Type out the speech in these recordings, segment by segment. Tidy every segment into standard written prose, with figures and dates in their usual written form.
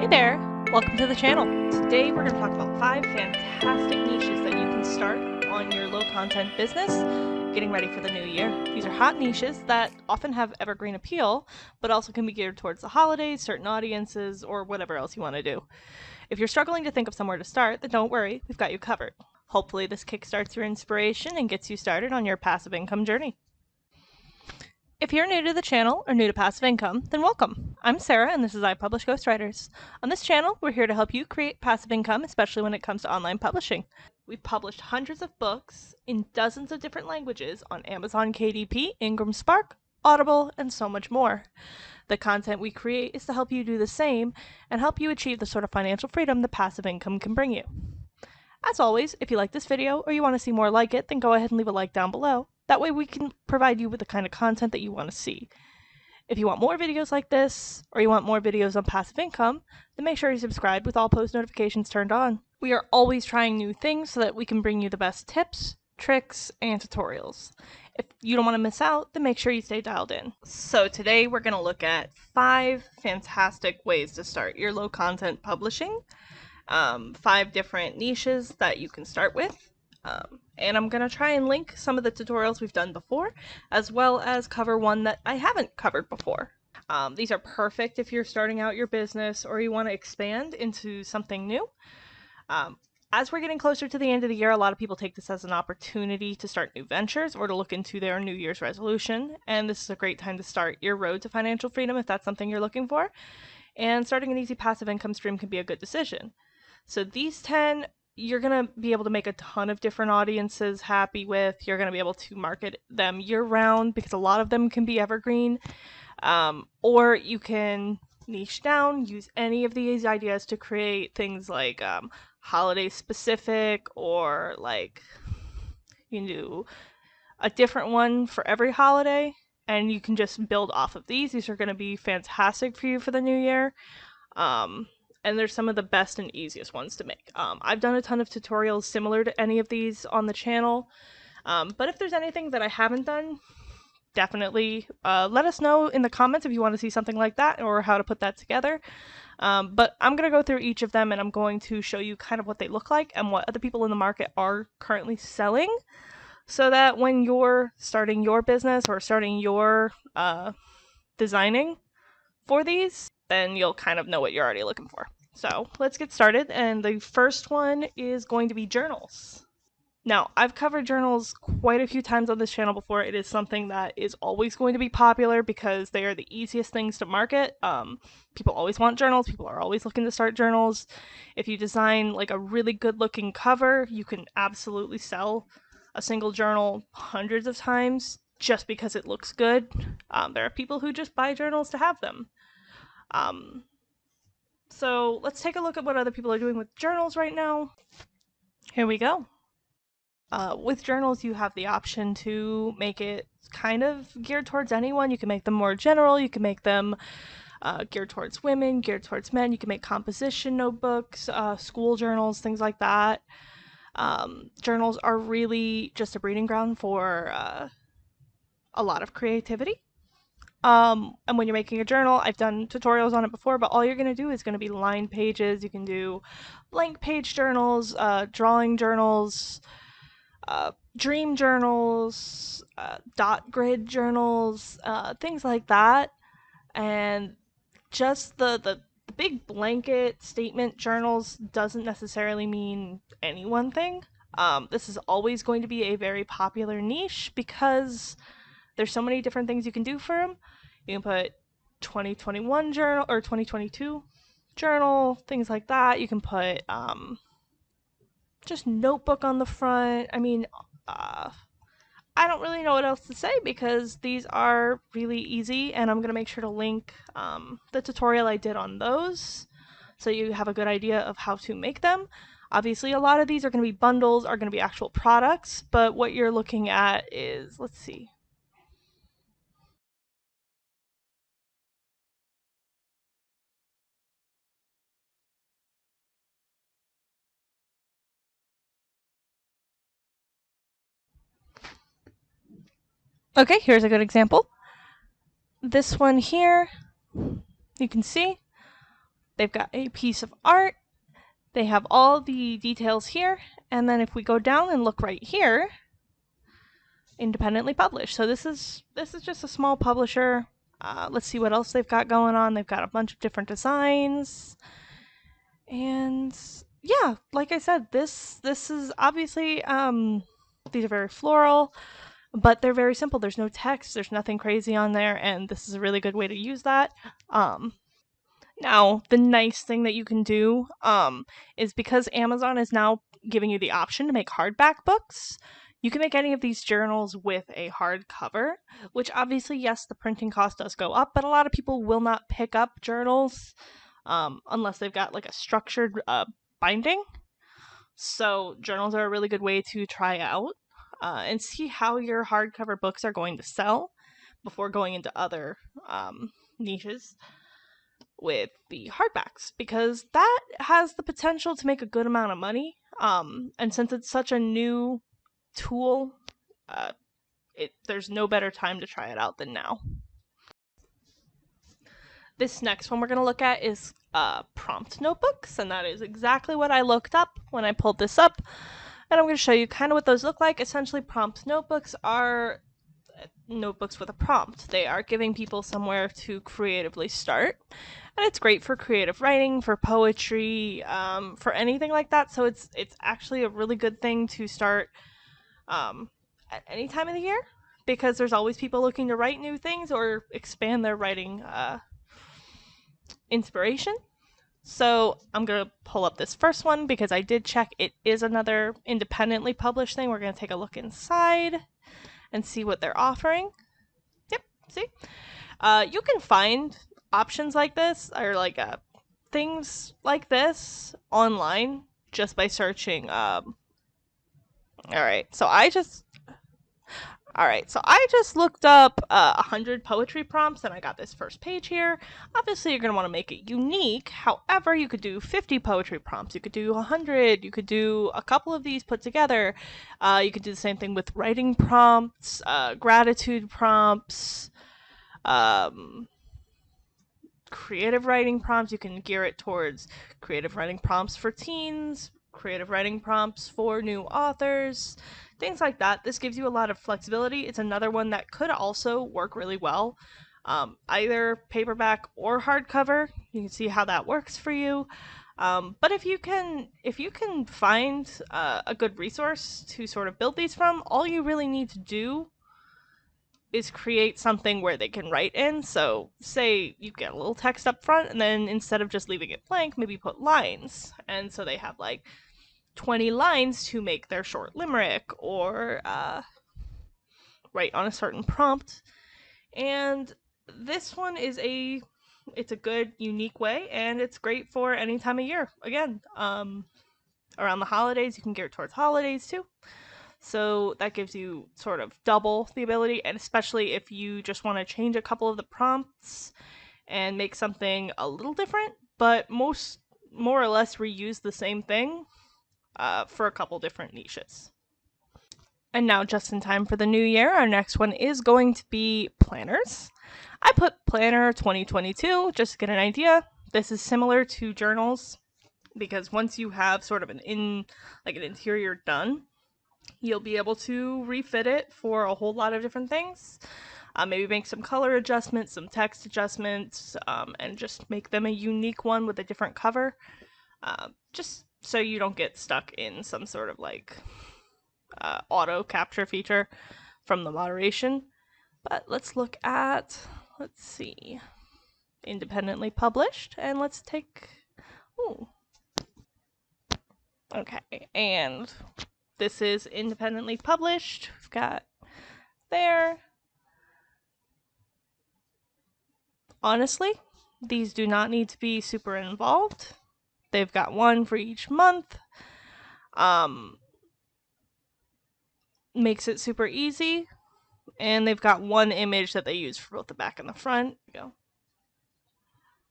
Hey there, welcome to the channel. Today we're going to talk about 5 fantastic niches that you can start on your low content business getting ready for the new year. These are hot niches that often have evergreen appeal, but also can be geared towards the holidays, certain audiences, or whatever else you want to do. If you're struggling to think of somewhere to start, then don't worry, we've got you covered. Hopefully this kickstarts your inspiration and gets you started on your passive income journey. If you're new to the channel or new to passive income, then welcome. I'm Sarah and this is I Publish Ghostwriters. On this channel, we're here to help you create passive income, especially when it comes to online publishing. We've published hundreds of books in dozens of different languages on Amazon KDP, Ingram Spark, Audible, and so much more. The content we create is to help you do the same and help you achieve the sort of financial freedom that passive income can bring you. As always, if you like this video or you want to see more like it, then go ahead and leave a like down below. That way we can provide you with the kind of content that you want to see. If you want more videos like this, or you want more videos on passive income, then make sure you subscribe with all post notifications turned on. We are always trying new things so that we can bring you the best tips, tricks, and tutorials. If you don't want to miss out, then make sure you stay dialed in. So today we're going to look at 5 fantastic ways to start your low content publishing. 5 different niches that you can start with. And I'm going to try and link some of the tutorials we've done before, as well as cover one that I haven't covered before. These are perfect if you're starting out your business or you want to expand into something new. As we're getting closer to the end of the year, a lot of people take this as an opportunity to start new ventures or to look into their New Year's resolution. And this is a great time to start your road to financial freedom if that's something you're looking for. And starting an easy passive income stream can be a good decision. So these 10, you're going to be able to make a ton of different audiences happy with. You're going to be able to market them year-round because a lot of them can be evergreen. Or you can niche down, use any of these ideas to create things like holiday-specific, or like you can do a different one for every holiday, and you can just build off of these. These are going to be fantastic for you for the new year. And they're some of the best and easiest ones to make. I've done a ton of tutorials similar to any of these on the channel, but if there's anything that I haven't done, definitely let us know in the comments if you want to see something like that or how to put that together. But I'm going to go through each of them and I'm going to show you kind of what they look like and what other people in the market are currently selling, so that when you're starting your business or starting your designing for these, then you'll kind of know what you're already looking for. So let's get started, and the first one is going to be journals. Now, I've covered journals quite a few times on this channel before. It is something that is always going to be popular because they are the easiest things to market. People always want journals. People are always looking to start journals. If you design like a really good looking cover, you can absolutely sell a single journal hundreds of times just because it looks good. There are people who just buy journals to have them. So let's take a look at what other people are doing with journals right now. Here we go. With journals, you have the option to make it kind of geared towards anyone. You can make them more general. You can make them geared towards women, geared towards men. You can make composition notebooks, school journals, things like that. Journals are really just a breeding ground for a lot of creativity. And when you're making a journal, I've done tutorials on it before, but all you're going to do is going to be line pages. You can do blank page journals, drawing journals, dream journals, dot grid journals, things like that. And just the big blanket statement journals doesn't necessarily mean any one thing. This is always going to be a very popular niche because there's so many different things you can do for them. You can put 2021 journal or 2022 journal, things like that. You can put just notebook on the front. I mean, I don't really know what else to say because these are really easy, and I'm going to make sure to link the tutorial I did on those so you have a good idea of how to make them. Obviously, a lot of these are going to be bundles, are going to be actual products, but what you're looking at is, let's see. Okay, here's a good example. This one here, you can see, They've got a piece of art. They have all the details here. And then if we go down and look right here, independently published. So this is just a small publisher. Let's see what else they've got going on. They've got a bunch of different designs. And yeah, like I said, this is obviously, these are very floral, but they're very simple. There's no text, there's nothing crazy on there, and this is a really good way to use that. Now, the nice thing that you can do is because Amazon is now giving you the option to make hardback books, you can make any of these journals with a hardcover, which obviously, yes, the printing cost does go up, but a lot of people will not pick up journals unless they've got like a structured binding. So journals are a really good way to try out and see how your hardcover books are going to sell before going into other niches with the hardbacks, because that has the potential to make a good amount of money. And since it's such a new tool, there's no better time to try it out than now. This next one we're going to look at is prompt notebooks, and that is exactly what I looked up when I pulled this up. And I'm going to show you kind of what those look like. Essentially, prompt notebooks are notebooks with a prompt. They are giving people somewhere to creatively start. And it's great for creative writing, for poetry, for anything like that. So it's actually a really good thing to start at any time of the year, because there's always people looking to write new things or expand their writing inspiration. So I'm going to pull up this first one because I did check it is another independently published thing. We're going to take a look inside and see what they're offering. Yep, see? You can find options like this, or like things like this online just by searching. Alright, so I just looked up 100 poetry prompts, and I got this first page here. Obviously, you're going to want to make it unique. However, you could do 50 poetry prompts. You could do 100. You could do a couple of these put together. You could do the same thing with writing prompts, gratitude prompts, creative writing prompts. You can gear it towards creative writing prompts for teens, creative writing prompts for new authors, things like that. This gives you a lot of flexibility. It's another one that could also work really well, either paperback or hardcover. You can see how that works for you. But if you can find a good resource to sort of build these from, all you really need to do is create something where they can write in. So say you get a little text up front, and then instead of just leaving it blank, maybe put lines. And so they have like 20 lines to make their short limerick, or write on a certain prompt. And this one is it's a good, unique way, and it's great for any time of year. Again, around the holidays, you can gear it towards holidays too. So that gives you sort of double the ability, and especially if you just want to change a couple of the prompts and make something a little different, but more or less reuse the same thing for a couple different niches. And now, just in time for the new year, our next one is going to be planners. I put Planner 2022 just to get an idea. This is similar to journals, because once you have sort of an interior done, you'll be able to refit it for a whole lot of different things. Maybe make some color adjustments, some text adjustments, and just make them a unique one with a different cover. Just so you don't get stuck in some sort of like auto capture feature from the moderation. But let's look at, let's see, independently published, and let's take, okay, and this is independently published. We've got there. Honestly, these do not need to be super involved. They've got one for each month. Makes it super easy. And they've got one image that they use for both the back and the front. There you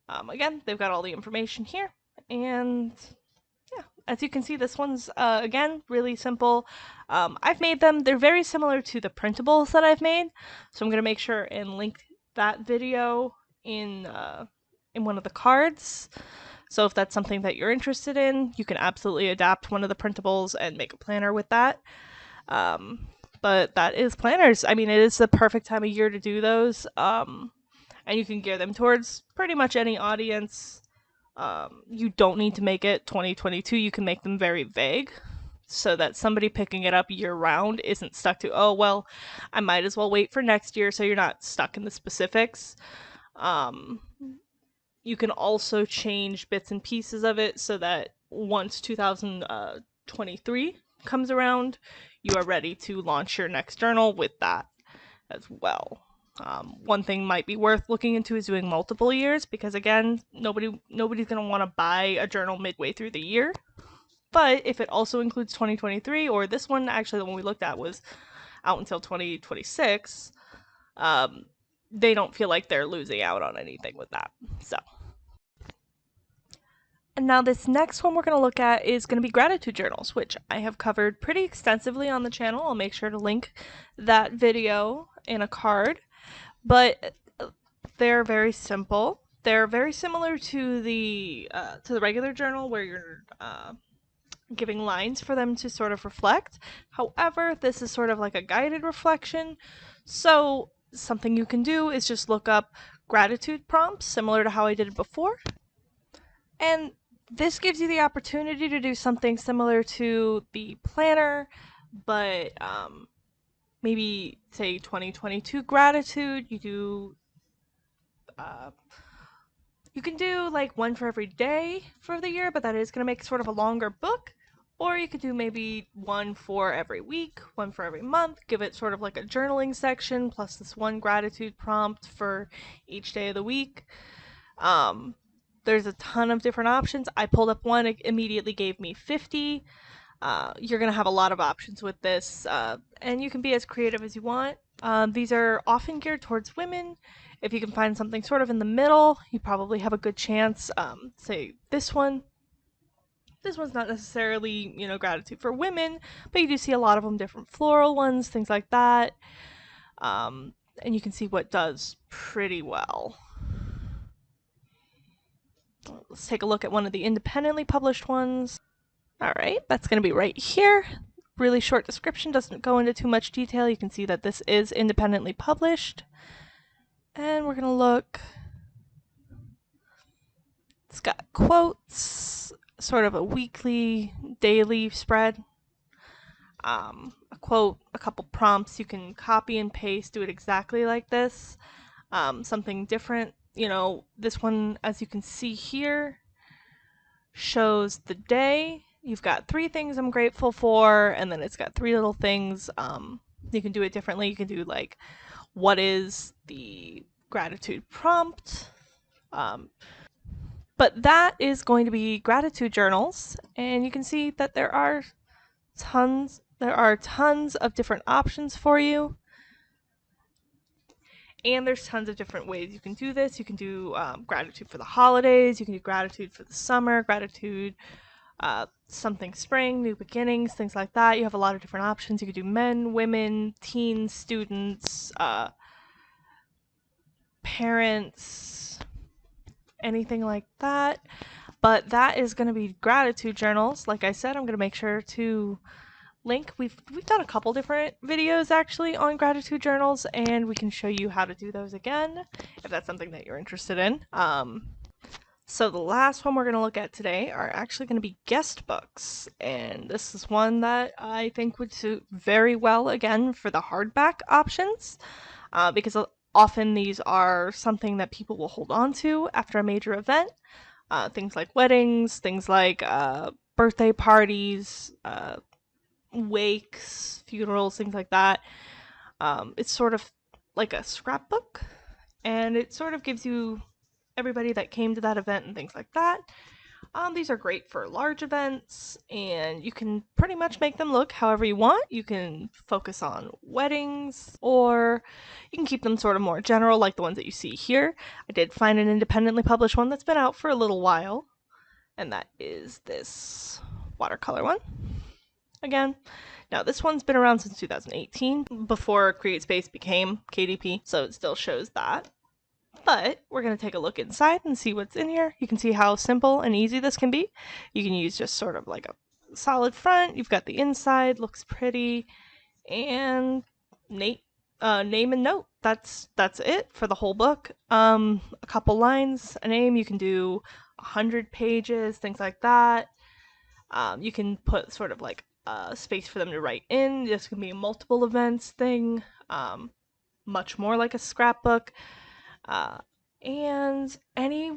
go. Again, they've got all the information here. And yeah, as you can see, this one's, again, really simple. I've made them. They're very similar to the printables that I've made. So I'm going to make sure and link that video in one of the cards So if that's something that you're interested in, you can absolutely adapt one of the printables and make a planner with that. But that is planners. I mean, it is the perfect time of year to do those. And you can gear them towards pretty much any audience. You don't need to make it 2022. You can make them very vague so that somebody picking it up year round isn't stuck to, oh, well, I might as well wait for next year, so you're not stuck in the specifics. You can also change bits and pieces of it so that once 2023 comes around, you are ready to launch your next journal with that as well. One thing might be worth looking into is doing multiple years, because again, nobody's going to want to buy a journal midway through the year. But if it also includes 2023, or this one, actually the one we looked at was out until 2026, they don't feel like they're losing out on anything with that. So. And now this next one we're going to look at is going to be gratitude journals, which I have covered pretty extensively on the channel. I'll make sure to link that video in a card. But they're very simple. They're very similar to the regular journal where you're giving lines for them to sort of reflect. However, this is sort of like a guided reflection. So something you can do is just look up gratitude prompts, similar to how I did it before. And this gives you the opportunity to do something similar to the planner, but maybe say 2022 gratitude. You can do like one for every day for the year, but that is going to make sort of a longer book. Or you could do maybe one for every week, one for every month, give it sort of like a journaling section, plus this one gratitude prompt for each day of the week. There's a ton of different options. I pulled up one, it immediately gave me 50. You're going to have a lot of options with this, and you can be as creative as you want. These are often geared towards women. If you can find something sort of in the middle, you probably have a good chance. Say this one. This one's not necessarily, gratitude for women, but you do see a lot of them, different floral ones, things like that. And you can see what does pretty well. Let's take a look at one of the independently published ones. All right, that's going to be right here. Really short description, doesn't go into too much detail. You can see that this is independently published. And we're going to look. It's got quotes, sort of a weekly, daily spread. A quote, a couple prompts. You can copy and paste, do it exactly like this. Something different. This one, as you can see here, shows the day. You've got 3 things I'm grateful for, and then it's got 3 little things. You can do it differently. You can do like, what is the gratitude prompt? But that is going to be gratitude journals, and you can see that there are tons of different options for you. And there's tons of different ways you can do this. You can do gratitude for the holidays. You can do gratitude for the summer, gratitude, something spring, new beginnings, things like that. You have a lot of different options. You could do men, women, teens, students, parents, anything like that. But that is going to be gratitude journals. Like I said, I'm going to make sure to link. We've done a couple different videos actually on gratitude journals, and we can show you how to do those again if that's something that you're interested in. So the last one we're going to look at today are actually going to be guest books, and this is one that I think would suit very well again for the hardback options, because often these are something that people will hold on to after a major event. Things like weddings, things like birthday parties, wakes, funerals, things like that. It's sort of like a scrapbook, and it sort of gives you everybody that came to that event and things like that. These are great for large events, and you can pretty much make them look however you want. You can focus on weddings, or you can keep them sort of more general, like the ones that you see here. I did find an independently published one that's been out for a little while, and that is this watercolor one. Again, now this one's been around since 2018, before CreateSpace became KDP, so it still shows that. But we're going to take a look inside and see what's in here. You can see how simple and easy this can be. You can use just sort of like a solid front. You've got the inside, looks pretty, and name and note. That's it for the whole book. A couple lines, a name. You can do 100 pages, things like that. You can put sort of like a space for them to write in. This can be a multiple events thing. Much more like a scrapbook. Uh, and any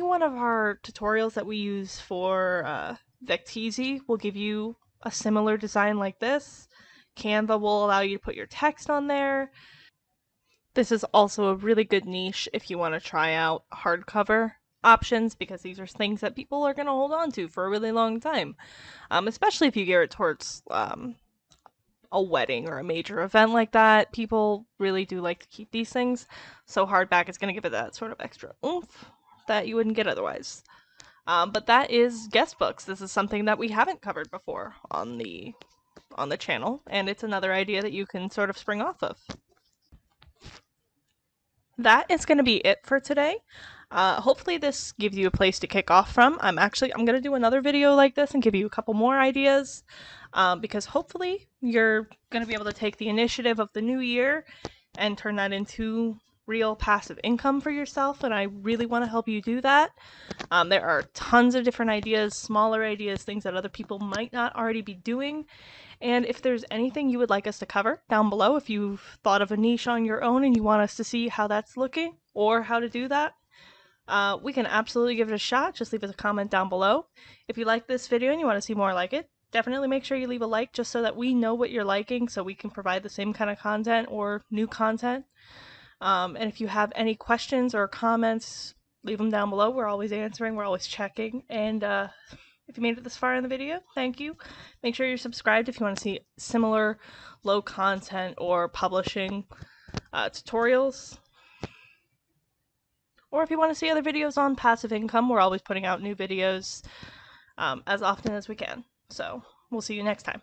one of our tutorials that we use for Vecteezy will give you a similar design like this. Canva will allow you to put your text on there. This is also a really good niche if you want to try out hardcover options, because these are things that people are going to hold on to for a really long time, especially if you gear it towards a wedding or a major event like that. People really do like to keep these things, so hardback is going to give it that sort of extra oomph that you wouldn't get otherwise. But that is guest books. This is something that we haven't covered before on the channel, and it's another idea that you can sort of spring off of. That is going to be it for today. Hopefully this gives you a place to kick off from. I'm going to do another video like this and give you a couple more ideas, because hopefully you're going to be able to take the initiative of the new year and turn that into real passive income for yourself, and I really want to help you do that. There are tons of different ideas, smaller ideas, things that other people might not already be doing. And if there's anything you would like us to cover down below, if you've thought of a niche on your own and you want us to see how that's looking or how to do that, we can absolutely give it a shot. Just leave us a comment down below. If you like this video and you want to see more like it, definitely make sure you leave a like, just so that we know what you're liking, so we can provide the same kind of content or new content. And if you have any questions or comments, leave them down below. We're always answering, we're always checking. And if you made it this far in the video, thank you. Make sure you're subscribed if you want to see similar low content or publishing tutorials. Or if you want to see other videos on passive income, we're always putting out new videos as often as we can. So we'll see you next time.